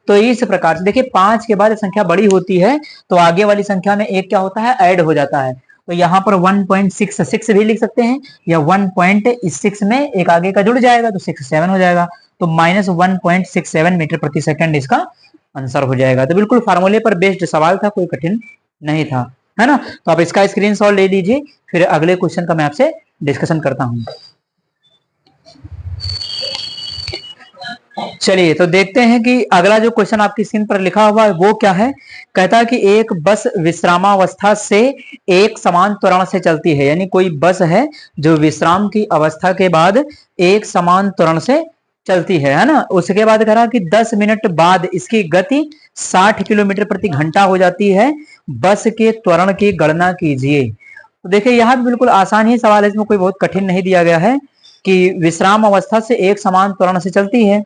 तो इस प्रकार से देखिए 5 के बाद संख्या बड़ी होती है तो आगे वाली संख्या में एक क्या होता है, ऐड हो जाता है। तो यहाँ पर 1.66 भी लिख सकते हैं, या 1.6 में एक आगे का जुड़ जाएगा तो 67 हो जाएगा, तो -1.67 मीटर प्रति सेकंड इसका आंसर हो जाएगा। तो बिल्कुल फार्मूले पर बेस्ड सवाल था, कोई कठिन नहीं था, है ना। तो आप इसका स्क्रीनशॉट ले लीजिए, फिर अगले क्वेश्चन का मैं आपसे डिस्कशन करता हूं। चलिए तो देखते हैं कि अगला जो क्वेश्चन आपकी स्क्रीन पर लिखा हुआ है वो क्या है। कहता है कि एक बस विश्रामावस्था से एक समान त्वरण से चलती है, यानी कोई बस है जो विश्राम की अवस्था के बाद एक समान त्वरण से चलती है ना। उसके बाद कह रहा कि 10 मिनट बाद इसकी गति 60 किलोमीटर प्रति घंटा हो जाती है, बस के त्वरण की गणना कीजिए। तो देखिए यहाँ भी बिल्कुल आसान ही सवाल है, इसमें कोई बहुत कठिन नहीं दिया गया है कि विश्राम अवस्था से एक समान त्वरण से चलती है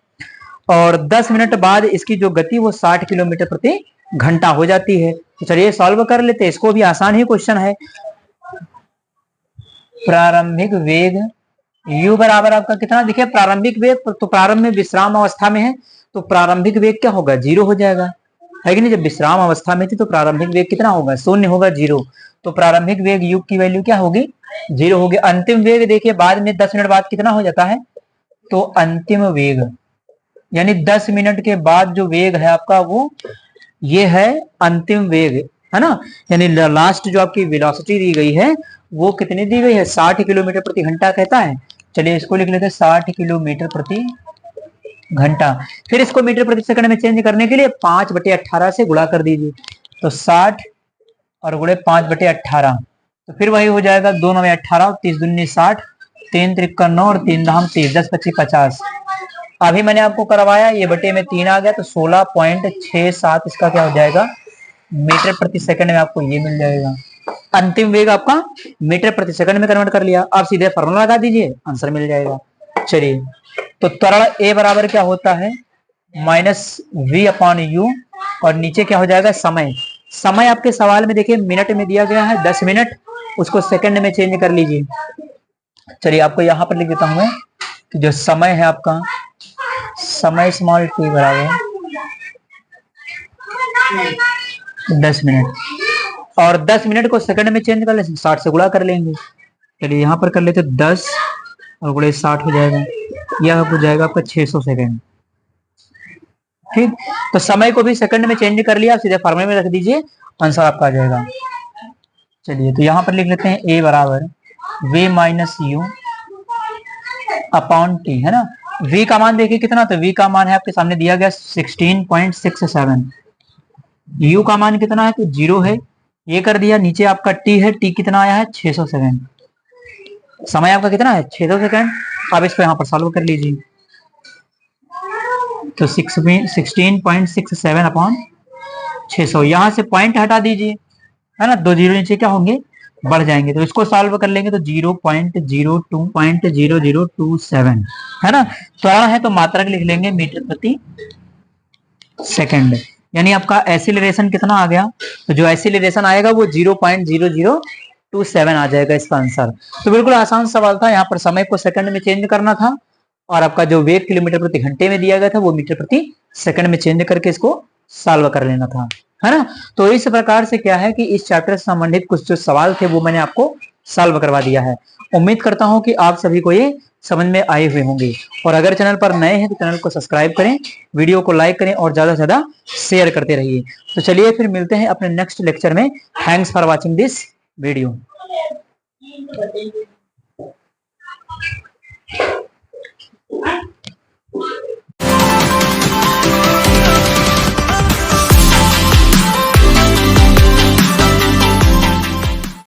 और 10 मिनट बाद इसकी जो गति वो 60 किलोमीटर प्रति घंटा हो जाती है। तो चलिए सॉल्व कर लेते हैं, इसको भी आसान ही क्वेश्चन है। प्रारंभिक वेग u बराबर आपका कितना, देखिए प्रारंभिक वेग तो प्रारंभ में विश्राम अवस्था में है तो प्रारंभिक वेग क्या होगा, 0 हो जाएगा, है कि नहीं। जब विश्राम अवस्था में थी तो प्रारंभिक वेग कितना होगा, 0 होगा, 0। तो प्रारंभिक वेग u की वैल्यू क्या होगी, 0 होगी। अंतिम वेग देखिए बाद में 10 मिनट बाद कितना हो जाता है, तो अंतिम वेग यानी 10 मिनट के बाद जो वेग है आपका वो ये है अंतिम वेग, है ना। यानी लास्ट जो आपकी वेलोसिटी दी गई है वो कितनी दी गई है, 60 किलोमीटर प्रति घंटा कहता है। चलिए इसको लिख लेते हैं 60 किलोमीटर प्रति घंटा। फिर इसको मीटर प्रति सेकंड में चेंज करने के लिए 5/18 से गुणा कर दीजिए, तो 60 और गुणे 5/18, तो फिर वही हो जाएगा 2 9 18, 30 दूनी 60, 3 त्रिक 9 और 3 धाम 30, 10 25 50। अभी मैंने आपको करवाया, ये बटे में 3 आ गया तो 16.67 इसका क्या हो जाएगा, मीटर प्रति सेकंड में आपको ये मिल जाएगा। अंतिम वेग आपका मीटर प्रति सेकंड में कन्वर्ट कर लिया, आप सीधे फॉर्मूला लगा दीजिए, आंसर मिल जाएगा। चलिए तो त्वरण ए बराबर क्या होता है, -v/u और नीचे क्या हो जाएगा, समय। समय आपके सवाल में देखिए मिनट में दिया गया है 10 मिनट, उसको सेकंड में चेंज कर लीजिए। चलिए आपको यहां पर लिख देता हूं मैं कि जो समय है आपका, समय स्मॉल t बराबर 10 मिनट, और 10 मिनट को सेकंड में चेंज कर ले 60 से गुणा कर लेंगे। चलिए यहाँ पर कर लेते 10 और गुणे 60 हो जाएगा, यह हो जाएगा आपका 600 सेकंड। ठीक, तो समय को भी सेकंड में चेंज कर लिया, सीधे फॉर्मूले में रख दीजिए, आंसर आपका आ जाएगा। चलिए तो यहाँ पर लिख लेते हैं a बराबर v-u अपॉन t, है ना। v का मान देखिए कितना, तो v का मान है आपके सामने दिया गया 16.67, u का मान कितना है, तो 0 है, ये कर दिया। नीचे आपका t है, t कितना आया है 600 सेकंड, समय आपका कितना है 600 सेकंड। अब इसको यहाँ पर सॉल्व कर लीजिए, तो 16.67 अपॉन 600, यहाँ से पॉइंट हटा दीजिए, है ना, 2 जीरो नीचे क्या होंगे, बढ़ जाएंगे, तो इसको सॉल्व कर लेंगे तो 0.0027 है ना। त्वरण है तो मात्रक लिख लेंगे मीटर प्रति सेकंड, यानी आपका एक्सीलरेशन कितना आ गया, तो जो एक्सीलरेशन आएगा वो 0.0027 आ जाएगा इसका आंसर। तो बिल्कुल आसान सवाल था, यहाँ पर समय को सेकंड में चेंज करना था और आपका जो वेग किलोमीटर प्रति घंटे में दिया गया था वो मीटर प्रति सेकंड में चेंज करके इसको सॉल्व कर लेना था, है ना। तो इस प्रकार से क्या है कि इस चैप्टर से संबंधित कुछ जो सवाल थे वो मैंने आपको सॉल्व करवा दिया है। उम्मीद करता हूं कि आप सभी को ये समझ में आए हुए होंगे, और अगर चैनल पर नए हैं तो चैनल को सब्सक्राइब करें, वीडियो को लाइक करें और ज्यादा से ज्यादा शेयर करते रहिए। तो चलिए फिर मिलते हैं अपने नेक्स्ट लेक्चर में। Thanks for watching this video.